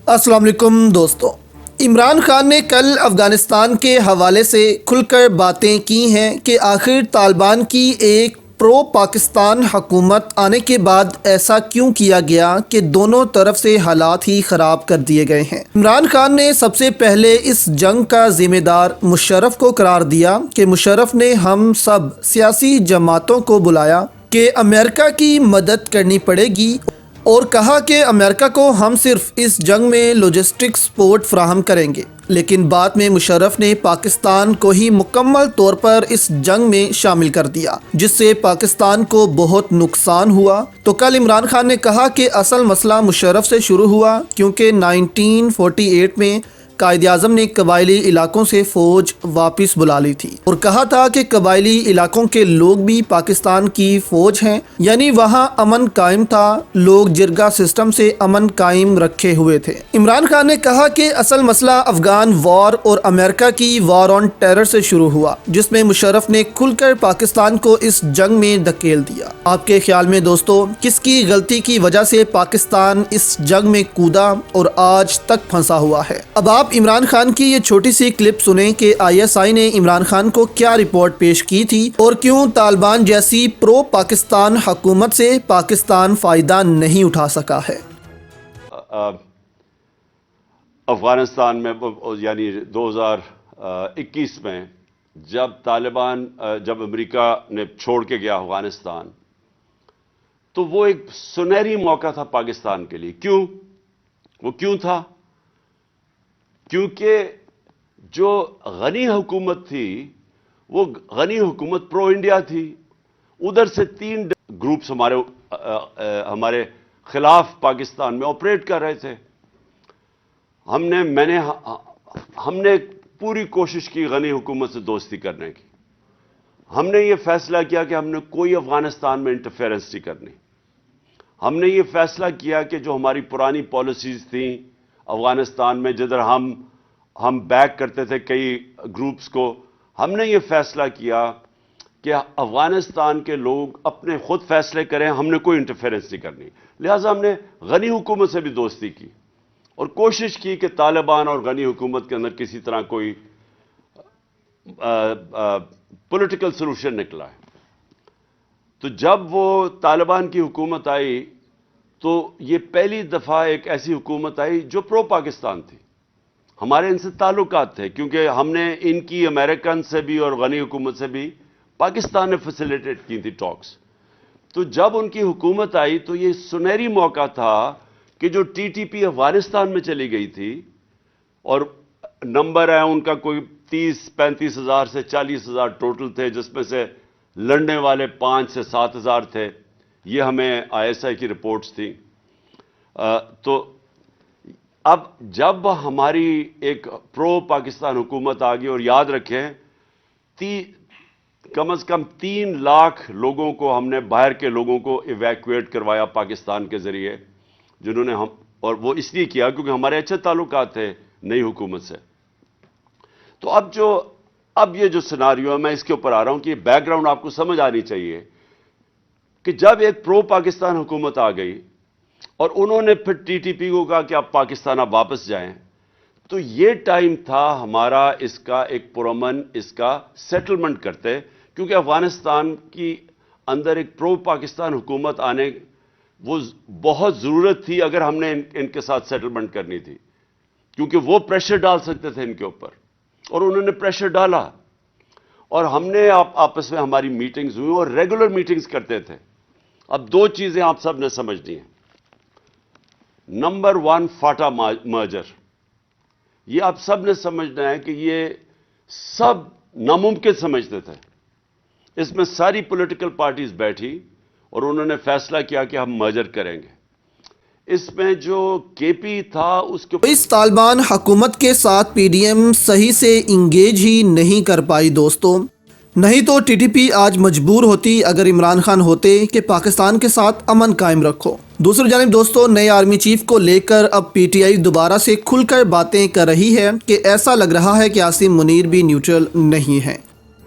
السلام علیکم دوستو، عمران خان نے کل افغانستان کے حوالے سے کھل کر باتیں کی ہیں کہ آخر طالبان کی ایک پرو پاکستان حکومت آنے کے بعد ایسا کیوں کیا گیا کہ دونوں طرف سے حالات ہی خراب کر دیے گئے ہیں۔ عمران خان نے سب سے پہلے اس جنگ کا ذمہ دار مشرف کو قرار دیا کہ مشرف نے ہم سب سیاسی جماعتوں کو بلایا کہ امریکہ کی مدد کرنی پڑے گی، اور کہا کہ امریکہ کو ہم صرف اس جنگ میں لاجسٹک سپورٹ فراہم کریں گے، لیکن بعد میں مشرف نے پاکستان کو ہی مکمل طور پر اس جنگ میں شامل کر دیا، جس سے پاکستان کو بہت نقصان ہوا۔ تو کل عمران خان نے کہا کہ اصل مسئلہ مشرف سے شروع ہوا، کیونکہ 1948 میں قائد اعظم نے قبائلی علاقوں سے فوج واپس بلا لی تھی اور کہا تھا کہ قبائلی علاقوں کے لوگ بھی پاکستان کی فوج ہیں، یعنی وہاں امن قائم تھا، لوگ جرگہ سسٹم سے امن قائم رکھے ہوئے تھے۔ عمران خان نے کہا کہ اصل مسئلہ افغان وار اور امریکہ کی وار آن ٹیرر سے شروع ہوا، جس میں مشرف نے کھل کر پاکستان کو اس جنگ میں دھکیل دیا۔ آپ کے خیال میں دوستو، کس کی غلطی کی وجہ سے پاکستان اس جنگ میں کودا اور آج تک پھنسا ہوا ہے؟ اب آپ عمران خان کی یہ چھوٹی سی کلپ سنیں کہ ISI نے عمران خان کو کیا رپورٹ پیش کی تھی اور کیوں طالبان جیسی پرو پاکستان حکومت سے پاکستان فائدہ نہیں اٹھا سکا ہے۔ افغانستان میں یعنی 2021 میں جب امریکہ نے چھوڑ کے گیا افغانستان، تو وہ ایک سنہری موقع تھا پاکستان کے لیے۔ وہ کیوں تھا؟ کیونکہ جو غنی حکومت تھی، وہ غنی حکومت پرو انڈیا تھی۔ ادھر سے 3 گروپس ہمارے خلاف پاکستان میں آپریٹ کر رہے تھے۔ ہم نے پوری کوشش کی غنی حکومت سے دوستی کرنے کی۔ ہم نے یہ فیصلہ کیا کہ ہم نے کوئی افغانستان میں انٹرفیئرنس نہیں کرنی۔ ہم نے یہ فیصلہ کیا کہ جو ہماری پرانی پالیسیز تھیں افغانستان میں، جدھر ہم بیک کرتے تھے کئی گروپس کو، ہم نے یہ فیصلہ کیا کہ افغانستان کے لوگ اپنے خود فیصلے کریں، ہم نے کوئی انٹرفیئرنس نہیں کرنی۔ لہٰذا ہم نے غنی حکومت سے بھی دوستی کی اور کوشش کی کہ طالبان اور غنی حکومت کے اندر کسی طرح کوئی پولیٹیکل سلوشن نکلا ہے۔ تو جب وہ طالبان کی حکومت آئی تو یہ پہلی دفعہ ایک ایسی حکومت آئی جو پرو پاکستان تھی۔ ہمارے ان سے تعلقات تھے، کیونکہ ہم نے ان کی امریکن سے بھی اور غنی حکومت سے بھی پاکستان نے فیسیلیٹیٹ کی تھی ٹاکس۔ تو جب ان کی حکومت آئی تو یہ سنہری موقع تھا کہ جو TTP افغانستان میں چلی گئی تھی، اور نمبر ہے ان کا کوئی 30-35 ہزار سے 40 ہزار ٹوٹل تھے، جس میں سے لڑنے والے 5 سے 7 ہزار تھے۔ یہ ہمیں ISI کی رپورٹس تھیں۔ تو اب جب ہماری ایک پرو پاکستان حکومت آ گئی، اور یاد رکھیں کم از کم 3 لاکھ لوگوں کو ہم نے، باہر کے لوگوں کو ایویکویٹ کروایا پاکستان کے ذریعے، جنہوں نے اور وہ اس لیے کیا کیونکہ ہمارے اچھے تعلقات تھے نئی حکومت سے۔ تو اب یہ جو سیناریو ہے، میں اس کے اوپر آ رہا ہوں کہ یہ بیک گراؤنڈ آپ کو سمجھ آنی چاہیے کہ جب ایک پرو پاکستان حکومت آ گئی اور انہوں نے پھر TTP کو کہا کہ آپ پاکستان اب واپس جائیں، تو یہ ٹائم تھا ہمارا اس کا ایک پرامن اس کا سیٹلمنٹ کرتے، کیونکہ افغانستان کی اندر ایک پرو پاکستان حکومت آنے وہ بہت ضرورت تھی اگر ہم نے ان کے ساتھ سیٹلمنٹ کرنی تھی، کیونکہ وہ پریشر ڈال سکتے تھے ان کے اوپر، اور انہوں نے پریشر ڈالا، اور ہم نے آپس میں ہماری میٹنگز ہوئی اور ریگولر میٹنگز کرتے تھے۔ اب 2 چیزیں آپ سب نے سمجھنی ہیں۔ نمبر 1، فاٹا مرجر، یہ آپ سب نے سمجھنا ہے کہ یہ سب ناممکن سمجھتے تھے۔ اس میں ساری پولیٹیکل پارٹیز بیٹھی اور انہوں نے فیصلہ کیا کہ ہم مرجر کریں گے۔ اس میں جو KP تھا اس کے اس طالبان حکومت کے ساتھ PDM صحیح سے انگیج ہی نہیں کر پائی دوستوں، نہیں تو TTP آج مجبور ہوتی اگر عمران خان ہوتے کہ پاکستان کے ساتھ امن قائم رکھو۔ دوسری جانب دوستوں، نئے آرمی چیف کو لے کر اب PTI دوبارہ سے کھل کر باتیں کر رہی ہے کہ ایسا لگ رہا ہے کہ عاصم منیر بھی نیوٹرل نہیں ہے۔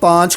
5